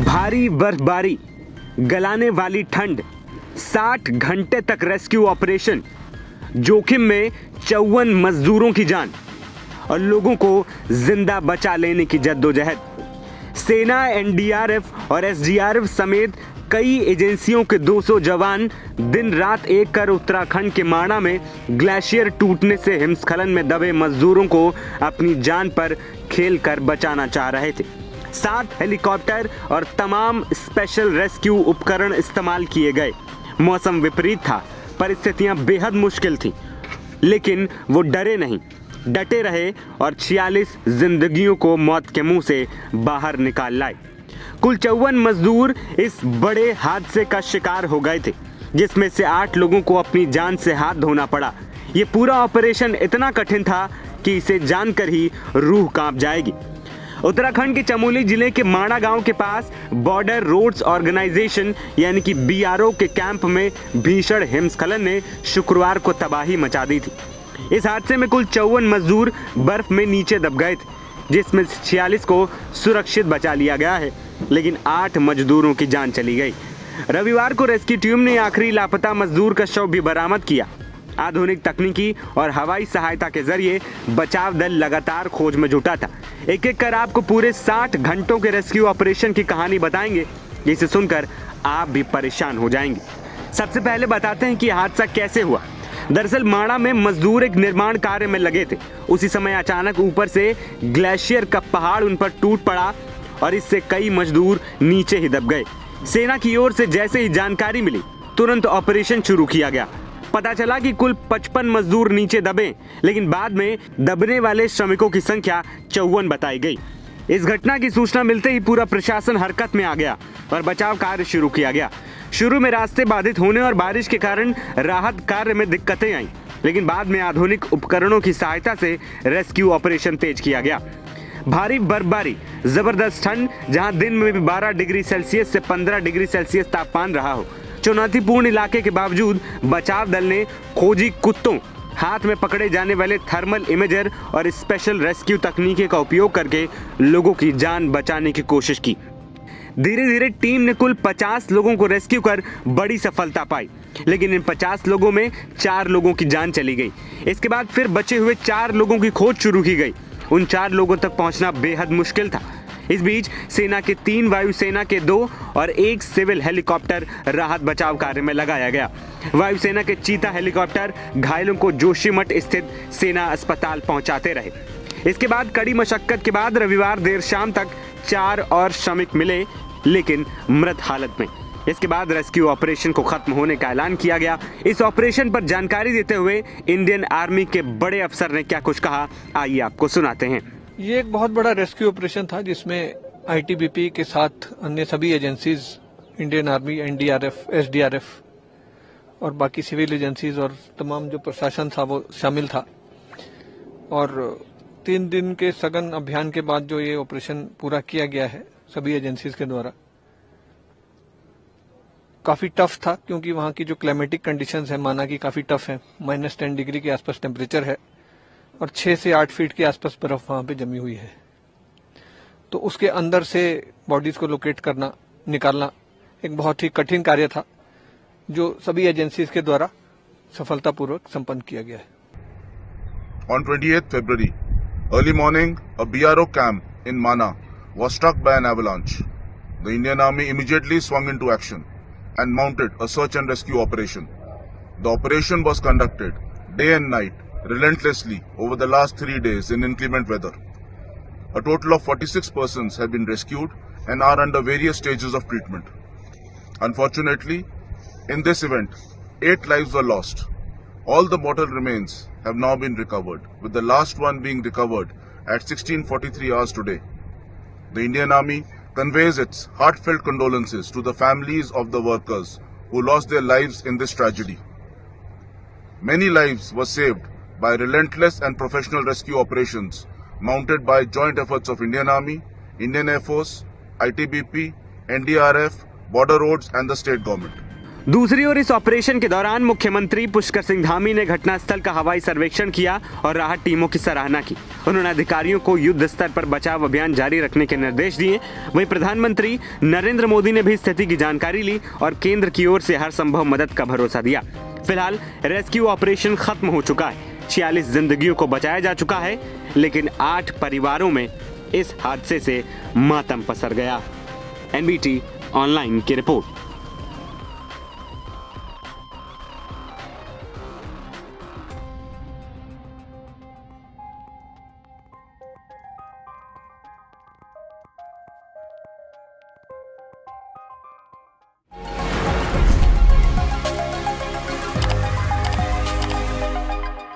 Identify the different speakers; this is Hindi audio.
Speaker 1: भारी बर्फबारी, गलाने वाली ठंड, 60 घंटे तक रेस्क्यू ऑपरेशन, जोखिम में 54 मजदूरों की जान और लोगों को जिंदा बचा लेने की जद्दोजहद। सेना, एनडीआरएफ और एसडीआरएफ समेत कई एजेंसियों के 200 जवान दिन रात एक कर उत्तराखंड के माणा में ग्लेशियर टूटने से हिमस्खलन में दबे मजदूरों को अपनी जान पर खेल कर बचाना चाह रहे थे। 7 हेलीकॉप्टर और तमाम स्पेशल रेस्क्यू उपकरण इस्तेमाल किए गए। मौसम विपरीत था, परिस्थितियां बेहद मुश्किल थीं, लेकिन वो डरे नहीं, डटे रहे और 46 जिंदगियों को मौत के मुंह से बाहर निकाल लाए। कुल 54 मजदूर इस बड़े हादसे का शिकार हो गए थे, जिसमें से 8 लोगों को अपनी जान से हाथ धोना पड़ा। ये पूरा ऑपरेशन इतना कठिन था कि इसे जानकर ही रूह कांप जाएगी। उत्तराखंड के चमोली जिले के माणा गांव के पास बॉर्डर रोड्स ऑर्गेनाइजेशन यानी कि बीआरओ के कैंप में भीषण हिमस्खलन ने शुक्रवार को तबाही मचा दी थी। इस हादसे में कुल 54 मजदूर बर्फ में नीचे दब गए थे, जिसमें 46 को सुरक्षित बचा लिया गया है, लेकिन 8 मजदूरों की जान चली गई। रविवार को रेस्क्यू टीम ने आखिरी लापता मजदूर का शव भी बरामद किया। आधुनिक तकनीकी और हवाई सहायता के जरिए बचाव दल लगातार खोज में जुटा था। एक एक कर आपको पूरे 60 घंटों के रेस्क्यू ऑपरेशन की कहानी बताएंगे, जिसे सुनकर आप भी परेशान हो जाएंगे। सबसे पहले बताते हैं कि हादसा कैसे हुआ। दरअसल माणा में मजदूर एक निर्माण कार्य में लगे थे। उसी समय अचानक ऊपर से ग्लेशियर का पहाड़ उन पर टूट पड़ा और इससे कई मजदूर नीचे ही दब गए। सेना की ओर से जैसे ही जानकारी मिली, तुरंत ऑपरेशन शुरू किया गया। पता चला कि कुल 55 मजदूर नीचे दबे, लेकिन बाद में दबने वाले श्रमिकों की संख्या 54 बताई गई। इस घटना की सूचना मिलते ही पूरा प्रशासन हरकत में आ गया और बचाव कार्य शुरू किया गया। शुरू में रास्ते बाधित होने और बारिश के कारण राहत कार्य में दिक्कतें आईं, लेकिन बाद में आधुनिक उपकरणों की सहायता से रेस्क्यू ऑपरेशन तेज किया गया। भारी बर्फबारी, जबरदस्त ठंड, जहां दिन में भी 12 डिग्री सेल्सियस से 15 डिग्री सेल्सियस तापमान रहा हो, चुनौतीपूर्ण इलाके के बावजूद बचाव दल ने खोजी कुत्तों, हाथ में पकड़े जाने वाले थर्मल इमेजर और स्पेशल रेस्क्यू तकनीकी का उपयोग करके लोगों की जान बचाने की कोशिश की। धीरे धीरे टीम ने कुल 50 लोगों को रेस्क्यू कर बड़ी सफलता पाई, लेकिन इन 50 लोगों में 4 लोगों की जान चली गई। इसके बाद फिर बचे हुए 4 लोगों की खोज शुरू की गई। उन 4 लोगों तक पहुंचना बेहद मुश्किल था। इस बीच सेना के 3 वायुसेना के 2 और 1 सिविल हेलीकॉप्टर राहत बचाव कार्य में लगाया गया। वायुसेना के चीता हेलीकॉप्टर घायलों को जोशीमठ स्थित सेना अस्पताल पहुंचाते रहे। इसके बाद कड़ी मशक्कत के बाद रविवार देर शाम तक 4 और श्रमिक मिले, लेकिन मृत हालत में। इसके बाद रेस्क्यू ऑपरेशन को खत्म होने का ऐलान किया गया। इस ऑपरेशन पर जानकारी देते हुए इंडियन आर्मी के बड़े अफसर ने क्या कुछ कहा, आइए आपको सुनाते हैं।
Speaker 2: ये एक बहुत बड़ा रेस्क्यू ऑपरेशन था, जिसमें आईटीबीपी के साथ अन्य सभी agencies, Indian army, NDRF, SDRF और बाकी सिविल एजेंसीज और तमाम जो प्रशासन था वो शामिल था। और 3 दिन के सघन अभियान के बाद जो ये ऑपरेशन पूरा किया गया है सभी एजेंसीज के द्वारा, काफी टफ था, क्योंकि वहां की जो क्लाइमेटिक कंडीशंस है माना की काफी टफ है। -10 डिग्री के आसपास टेम्परेचर है और 6 से 8 फीट के आसपास बर्फ वहां पे जमी हुई है। तो उसके अंदर से बॉडीज को लोकेट करना, निकालना एक बहुत ही कठिन कार्य था, जो सभी एजेंसीज के द्वारा सफलतापूर्वक संपन्न किया गया है।
Speaker 3: On 28th February, early morning, a BRO camp in Mana was struck by an avalanche. The Indian Army immediately swung into action and mounted a search and rescue operation. The operation was conducted day and night, relentlessly over the last 3 days in inclement weather. A total of 46 persons have been rescued and are under various stages of treatment. Unfortunately, in this event, 8 lives were lost. All the mortal remains have now been recovered, with the last one being recovered at 16:43 hours today. The Indian Army conveys its heartfelt condolences to the families of the workers who lost their lives in this tragedy. Many lives were saved by relentless and professional rescue operations mounted by joint efforts of Indian Army, Indian Air Force, ITBP, NDRF, Border Roads and the state government.
Speaker 1: दूसरी ओर इस ऑपरेशन के दौरान मुख्यमंत्री पुष्कर सिंह धामी ने घटनास्थल का हवाई सर्वेक्षण किया और राहत टीमों की सराहना की। उन्होंने अधिकारियों को युद्ध स्तर पर बचाव अभियान जारी रखने के निर्देश दिए। वहीं प्रधानमंत्री नरेंद्र मोदी ने भी स्थिति की जानकारी ली और केंद्र की ओर से हर संभव मदद का भरोसा दिया। फिलहाल रेस्क्यू ऑपरेशन खत्म हो चुका है। 46 जिंदगियों को बचाया जा चुका है, लेकिन 8 परिवारों में इस हादसे से मातम पसर गया। NBT ऑनलाइन की रिपोर्ट।